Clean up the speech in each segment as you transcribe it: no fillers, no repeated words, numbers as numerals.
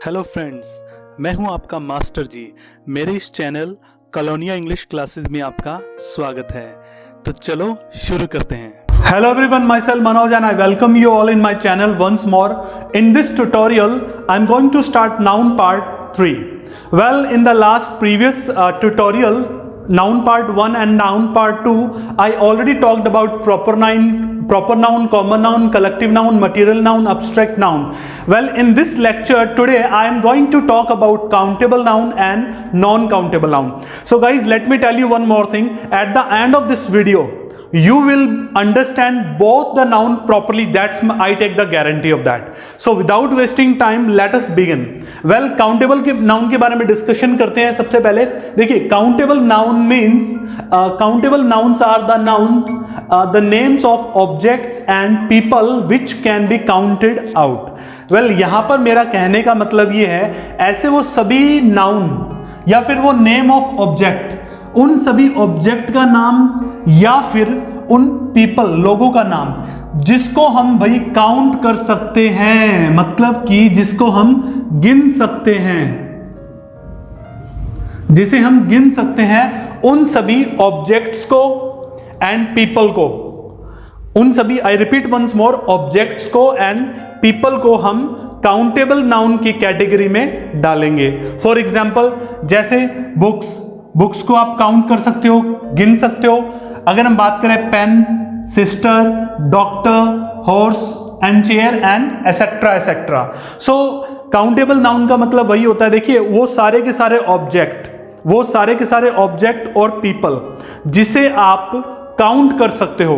Hello friends, मैं हूं आपका मास्टर जी। मेरे इस चैनल कॉलोनिया इंग्लिश क्लासेस में आपका स्वागत है। तो चलो शुरू करते हैं। Hello everyone, myself Manoj and I welcome you all in my channel once more. In this tutorial, I'm going to start noun part 3. Well, in the last previous tutorial, noun part 1 and noun part 2, I already talked about proper noun, common noun, collective noun, material noun, abstract noun. Well, in this lecture today, I am going to talk about countable noun and non-countable noun. So guys, let me tell you one more thing. At the end of this video, you will understand both the noun properly. I take the guarantee of that. So without wasting time, let us begin. Well, countable के noun के बारे में discussion करते हैं। सबसे पहले देखिए, countable noun means countable nouns are the nouns, the names of objects and people which can be counted out. Well, यहाँ पर मेरा कहने का मतलब ये है, ऐसे वो सभी noun या फिर वो name of object, उन सभी ऑब्जेक्ट का नाम या फिर उन पीपल, लोगों का नाम जिसको हम भाई काउंट कर सकते हैं, मतलब कि जिसको हम गिन सकते हैं, जिसे हम गिन सकते हैं, उन सभी ऑब्जेक्ट्स को एंड पीपल को, उन सभी, I repeat once more, objects को एंड पीपल को हम काउंटेबल नाउन की कैटेगरी में डालेंगे। फॉर एग्जाम्पल, जैसे बुक्स को आप काउंट कर सकते हो, गिन सकते हो। अगर हम बात करें pen, sister, doctor, horse and chair and etcetera etcetera. So countable noun का मतलब वही होता है, देखिए, वो सारे के सारे ऑब्जेक्ट और पीपल जिसे आप काउंट कर सकते हो,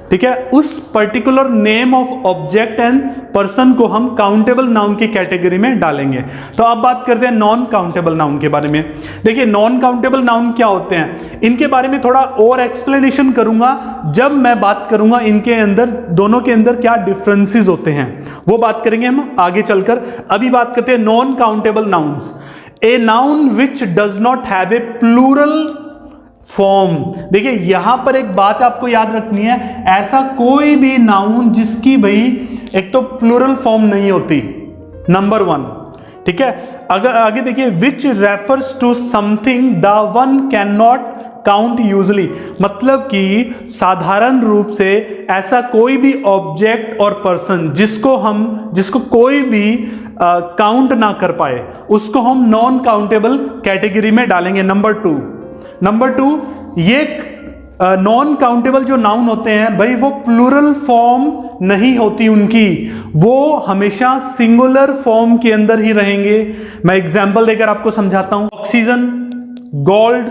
ठीक है, उस particular name of object and person को हम काउंटेबल नाउन की कैटेगरी में डालेंगे। तो अब बात करते हैं नॉन काउंटेबल नाउन के बारे में। देखिए, नॉन काउंटेबल नाउन क्या होते हैं, इनके बारे में थोड़ा और एक्सप्लेनेशन करूंगा जब मैं बात करूंगा इनके अंदर, दोनों के अंदर क्या डिफरेंसेस होते हैं, वो बात करेंगे हम आगे चलकर। अभी बात करते हैं non countable nouns. A noun which does not have a plural form. देखिए, यहां पर एक बात आपको याद रखनी है, ऐसा कोई भी नाउन जिसकी भाई एक तो प्लूरल फॉर्म नहीं होती, नंबर 1, ठीक है। अगर आगे देखिए, which refers to something the one can not count usually, मतलब कि साधारण रूप से ऐसा कोई भी ऑब्जेक्ट और पर्सन जिसको कोई भी काउंट ना कर पाए, उसको हम नॉन काउंटेबल कैटेगरी में डालेंगे। नंबर टू, ये नॉन काउंटेबल जो नाउन होते हैं भाई, वो प्लूरल फॉर्म नहीं होती उनकी, वो हमेशा सिंगुलर फॉर्म के अंदर ही रहेंगे। मैं एग्जांपल देकर आपको समझाता हूं। Oxygen, gold,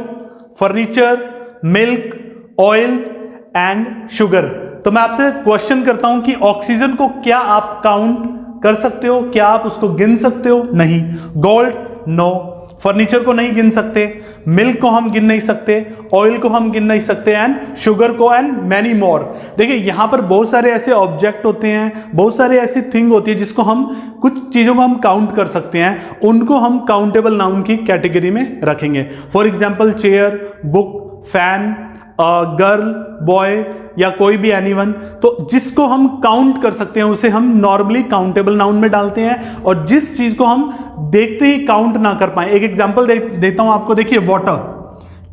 furniture, milk, oil and sugar. तो मैं आपसे क्वेश्चन करता हूं कि ऑक्सीजन को क्या आप काउंट कर सकते हो, क्या आप उसको गिन सकते हो? नहीं। Gold, no. फर्नीचर को नहीं गिन सकते, मिल्क को हम गिन नहीं सकते, ऑयल को हम गिन नहीं सकते, एंड शुगर को, एंड मैनी मोर। देखिए, यहां पर बहुत सारे ऐसे ऑब्जेक्ट होते हैं, बहुत सारे ऐसी थिंग होती है जिसको हम, कुछ चीजों को हम काउंट कर सकते हैं, उनको हम काउंटेबल नाउन की कैटेगरी में रखेंगे। For example, chair, book, fan, girl, boy या कोई भी एनीवन। तो जिसको हम काउंट कर सकते हैं उसे हम नॉर्मली काउंटेबल नाउन में डालते हैं, और जिस चीज को हम देखते ही काउंट ना कर पाए, एक एग्जांपल देता हूं आपको। देखिए, वाटर,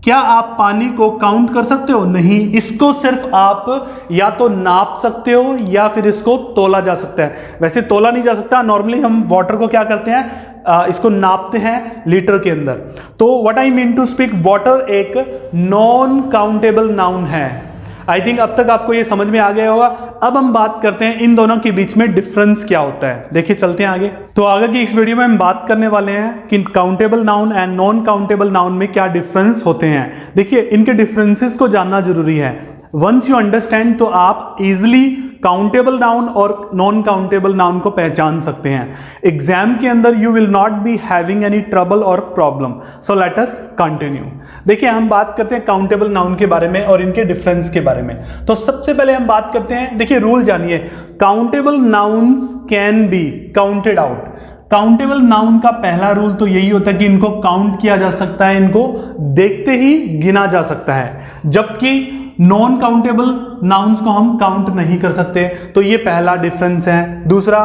क्या आप पानी को काउंट कर सकते हो? नहीं। इसको सिर्फ आप या तो नाप सकते हो या फिर इसको तोला जा सकता है। वैसे तोला नहीं जा सकता, नॉर्मली हम वाटर को क्या करते हैं, इसको नापते हैं लीटर के अंदर। तो what I mean to speak, water एक नॉन काउंटेबल नाउन है। आई थिंक अब तक आपको ये समझ में आ गया होगा। अब हम बात करते हैं इन दोनों के बीच में डिफरेंस क्या होता है। देखिए, चलते हैं आगे। तो आगे की इस वीडियो में हम बात करने वाले हैं कि countable noun and non countable noun में क्या डिफरेंस होते हैं। देखिए, इनके डिफरेंसेस को जानना जरूरी है। वंस यू अंडरस्टैंड तो आप इजिली काउंटेबल नाउन और नॉन काउंटेबल नाउन को पहचान सकते हैं। एग्जाम के अंदर you will not be having any trouble और problem. So let us continue. देखिए, हम बात करते हैं काउंटेबल नाउन के बारे में और इनके डिफरेंस के बारे में। तो सबसे पहले हम बात करते हैं, देखिए रूल जानिए, countable nouns can be counted out. Countable noun का पहला रूल तो यही होता है कि इनको काउंट किया जा सकता है, इनको देखते ही गिना जा सकता है, जबकि नॉन काउंटेबल नाउन्स को हम काउंट नहीं कर सकते, तो ये पहला डिफरेंस है। दूसरा,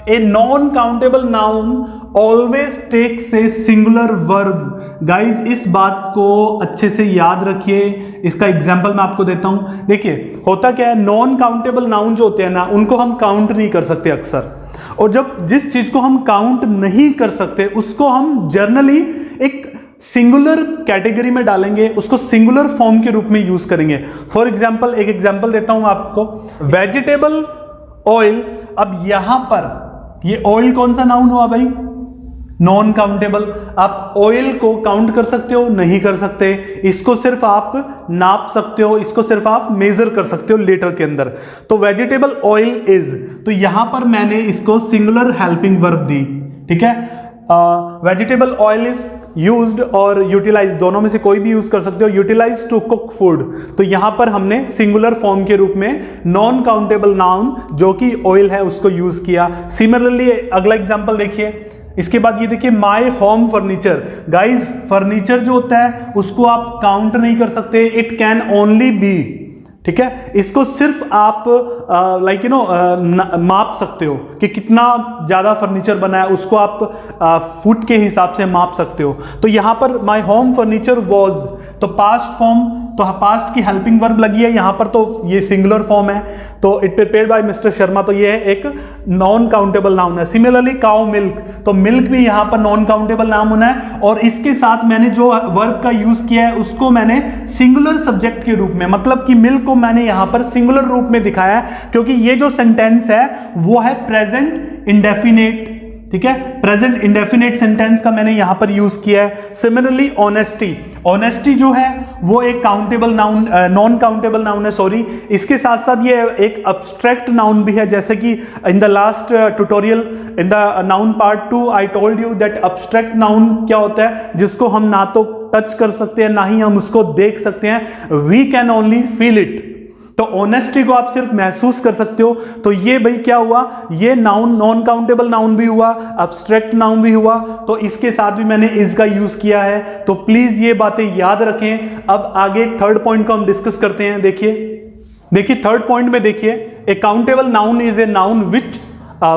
a non countable noun always takes a singular verb. Guys इस बात को अच्छे से याद रखिए, इसका एग्जांपल मैं आपको देता हूं। देखिए होता क्या है, नॉन काउंटेबल नाउन जो होते हैं ना, उनको हम काउंट नहीं कर सकते अक्सर, और जब जिस चीज को हम काउंट नहीं कर सकते उसको हम जनरली एक सिंगुलर कैटेगरी में डालेंगे, उसको सिंगुलर फॉर्म के रूप में यूज करेंगे। फॉर एग्जाम्पल, एक एग्जाम्पल देता हूं आपको, वेजिटेबल ऑयल। अब यहां पर ये ऑयल कौन सा नाउन हुआ भाई? Non countable. आप ऑयल को काउंट कर सकते हो? नहीं कर सकते। इसको सिर्फ आप नाप सकते हो, इसको सिर्फ आप मेजर कर सकते हो लीटर के अंदर। तो वेजिटेबल ऑयल इज, तो यहां पर मैंने इसको सिंगुलर हेल्पिंग वर्ब दी, ठीक है। वेजिटेबल ऑयल इज यूज्ड और यूटिलाइज, दोनों में से कोई भी यूज कर सकते हो। यूटिलाइज टू कुक फूड, तो यहां पर हमने सिंगुलर फॉर्म के रूप में नॉन काउंटेबल नाउन जो कि ऑयल है उसको यूज किया। सिमिलरली अगला एग्जांपल देखिए, इसके बाद ये देखिए, my home furniture. Guys furniture जो होता है उसको आप काउंट नहीं कर सकते, इट कैन ओनली बी, ठीक है। इसको सिर्फ आप लाइक यू नो माप सकते हो कि कितना ज्यादा फर्नीचर बना है, उसको आप फुट के हिसाब से माप सकते हो। तो यहां पर माई होम फर्नीचर वॉज, तो पास्ट फॉर्म, तो पास्ट की हेल्पिंग वर्ब लगी है यहां पर, तो ये सिंगुलर फॉर्म है, तो it prepared by mister Sharma, तो ये एक नॉन काउंटेबल नाउन है। सिमिलरली काउ मिल्क, तो मिल्क भी यहां पर नॉन काउंटेबल नाउन है, और इसके साथ मैंने जो वर्ब का यूज किया है उसको मैंने सिंगुलर सब्जेक्ट के रूप में, मतलब कि मिल्क को मैंने यहां पर सिंगुलर रूप में दिखाया है, क्योंकि ये जो सेंटेंस है वो है प्रेजेंट इंडेफिनेट, ठीक है। प्रेजेंट इंडेफिनेट सेंटेंस का मैंने यहां पर यूज किया है। सिमिलरली ऑनेस्टी, ऑनेस्टी जो है वो एक countable noun, non countable noun है, सॉरी। इसके साथ साथ ये एक अब्स्ट्रैक्ट नाउन भी है, जैसे कि in the last tutorial in the noun part 2 I told you that abstract noun क्या होता है, जिसको हम ना तो टच कर सकते हैं ना ही हम उसको देख सकते हैं, we can only feel it. तो ऑनेस्टी को आप सिर्फ महसूस कर सकते हो। तो ये भाई क्या हुआ, ये नाउन नॉन काउंटेबल नाउन भी हुआ, अब्स्ट्रैक्ट नाउन भी हुआ, तो इसके साथ भी मैंने इज का यूज किया है। तो प्लीज ये बातें याद रखें। अब आगे थर्ड पॉइंट को हम डिस्कस करते हैं। देखिए थर्ड पॉइंट में देखिए, a countable noun is a noun which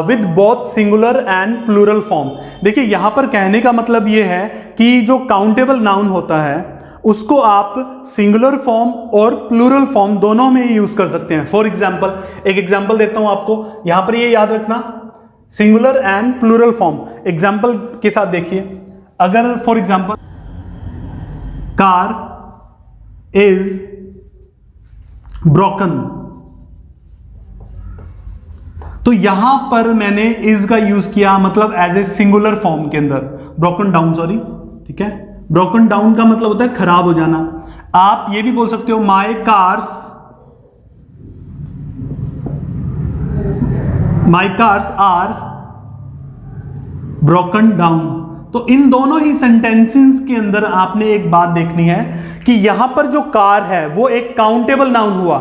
with both singular and plural form. देखिए यहां पर कहने का मतलब यह है कि जो काउंटेबल नाउन होता है उसको आप सिंगुलर फॉर्म और प्लूरल फॉर्म दोनों में ही यूज कर सकते हैं। फॉर एग्जाम्पल, एक एग्जाम्पल देता हूं आपको, यहां पर ये याद रखना, singular and plural form. Example के साथ देखिए, अगर for example car is broken, तो यहां पर मैंने इज का यूज किया, मतलब एज ए सिंगुलर फॉर्म के अंदर, ब्रोकन डाउन, सॉरी, ठीक है। ब्रोकन डाउन का मतलब होता है खराब हो जाना। आप ये भी बोल सकते हो माई कार्स आर ब्रोकन डाउन। तो इन दोनों ही सेंटेंसेस के अंदर आपने एक बात देखनी है कि यहां पर जो कार है वो एक काउंटेबल नाउन हुआ,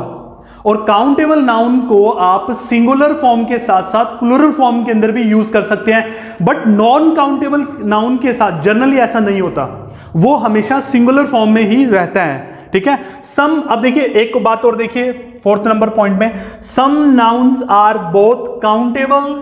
और काउंटेबल नाउन को आप सिंगुलर फॉर्म के साथ साथ प्लूरल फॉर्म के अंदर भी यूज कर सकते हैं, बट नॉन काउंटेबल नाउन के साथ जनरली ऐसा नहीं होता, वो हमेशा सिंगुलर फॉर्म में ही रहता है, ठीक है। सम, अब देखिए एक बात और देखिए फोर्थ नंबर पॉइंट में, some nouns are both countable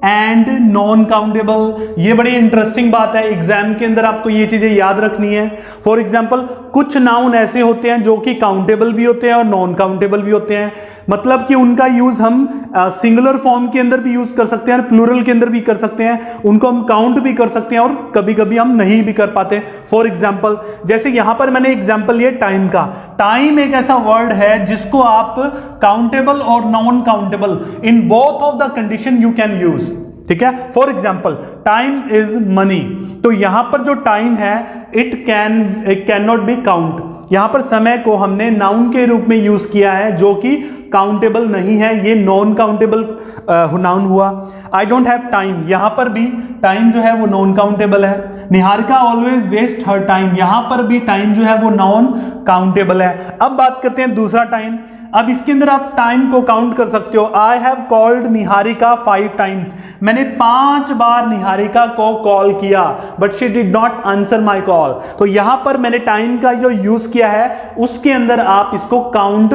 and non countable. ये बड़ी इंटरेस्टिंग बात है, एग्जाम के अंदर आपको ये चीजें याद रखनी है। फॉर एग्जाम्पल, कुछ नाउन ऐसे होते हैं जो कि काउंटेबल भी होते हैं और नॉन काउंटेबल भी होते हैं, मतलब कि उनका यूज हम सिंगुलर फॉर्म के अंदर भी यूज कर सकते हैं, प्लूरल के अंदर भी कर सकते हैं, उनको हम काउंट भी कर सकते हैं और कभी कभी हम नहीं भी कर पाते। फॉर एग्जाम्पल, जैसे यहां पर मैंने एग्जाम्पल लिया टाइम का। टाइम एक ऐसा वर्ड है जिसको आप काउंटेबल और non countable in both of the condition you can use, ठीक है। For example, time is money, तो यहां पर जो टाइम है it can not be count. यहां पर समय को हमने नाउन के रूप में यूज किया है जो कि काउंटेबल नहीं है, ये नॉन काउंटेबल नाउन हुआ। आई डोंट हैव टाइम, यहां पर भी टाइम जो है वो नॉन काउंटेबल है। निहारिका ऑलवेज वेस्ट हर टाइम, यहां पर भी टाइम जो है वो नॉन काउंटेबल है। अब बात करते हैं दूसरा टाइम। अब इसके अंदर आप टाइम को काउंट कर सकते हो। I have called Niharika 5 times, मैंने 5 बार निहारिका को कॉल किया, but she did not answer my call. तो यहां पर मैंने टाइम का जो यूज किया है उसके अंदर आप इसको काउंट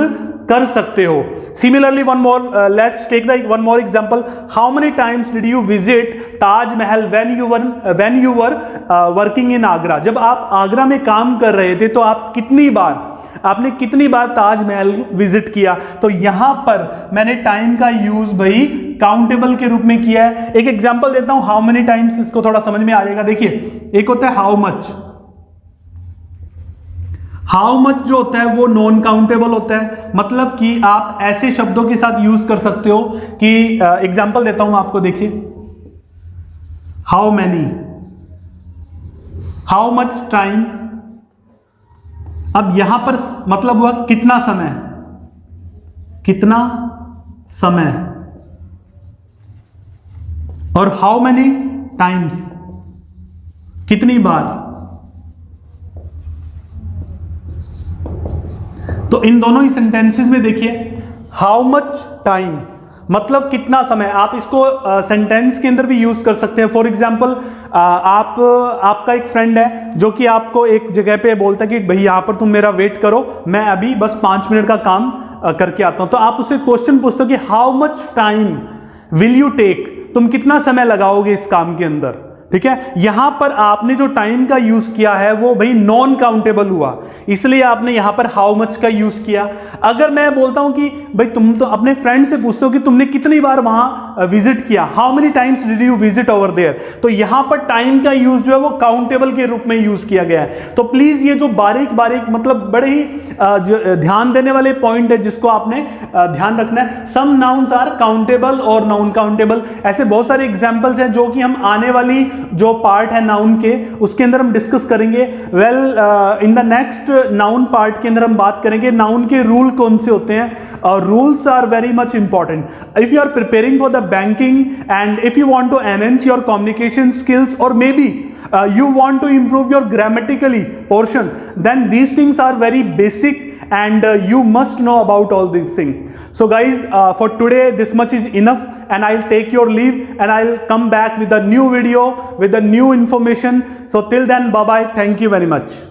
कर सकते हो। Similarly one more, let's take the one more example. How many times did you visit Taj Mahal when you were working in Agra? जब आप आगरा में काम कर रहे थे तो आपने कितनी बार ताजमहल विजिट किया? तो यहां पर मैंने टाइम का यूज भाई काउंटेबल के रूप में किया है। एक एग्जांपल देता हूं, हाउ मेनी टाइम्स, इसको थोड़ा समझ में आ जाएगा। देखिए, एक होता है हाउ मच। हाउ मच जो होता है वो नॉन काउंटेबल होता है, मतलब कि आप ऐसे शब्दों के साथ यूज कर सकते हो कि एग्जांपल देता हूं आपको, देखिए, how many, how much time. अब यहां पर मतलब हुआ कितना समय, कितना समय, और हाउ मेनी टाइम्स, कितनी बार। तो इन दोनों ही सेंटेंसेस में देखिए, हाउ मच टाइम मतलब कितना समय, आप इसको सेंटेंस के अंदर भी यूज कर सकते हैं। फॉर एग्जाम्पल, आपका एक फ्रेंड है जो कि आपको एक जगह पे बोलता है कि भाई यहां पर तुम मेरा वेट करो, मैं अभी बस 5 मिनट का काम करके आता हूं। तो आप उससे क्वेश्चन पूछते हो कि how much time will you take, तुम कितना समय लगाओगे इस काम के अंदर, ठीक है। यहां पर आपने जो टाइम का यूज किया है वो भाई नॉन काउंटेबल हुआ, इसलिए आपने यहां पर हाउ मच का यूज किया। अगर मैं बोलता हूं कि भाई तुम तो अपने फ्रेंड से पूछते हो कि तुमने कितनी बार वहां विजिट किया, how many times did you visit over there, तो यहां पर टाइम का यूज जो है वो काउंटेबल के रूप में यूज किया गया है। तो प्लीज ये जो बारीक बारीक मतलब बड़े ही ध्यान देने वाले पॉइंट है जिसको आपने ध्यान रखना है। सम नाउन्स आर काउंटेबल और नॉन काउंटेबल, ऐसे बहुत सारे एग्जांपल्स हैं जो कि हम आने वाली जो पार्ट है नाउन के उसके अंदर हम डिस्कस करेंगे। Well, in the next noun part के अंदर हम बात करेंगे नाउन के रूल कौन से होते हैं, और rules are very much important if you are preparing for the banking and if you want to enhance your communication skills और may be you want to improve your grammatically portion, then these things are very basic and you must know about all these things. So guys, for today this much is enough and I'll take your leave and I'll come back with a new video with a new information. So till then, bye bye, thank you very much.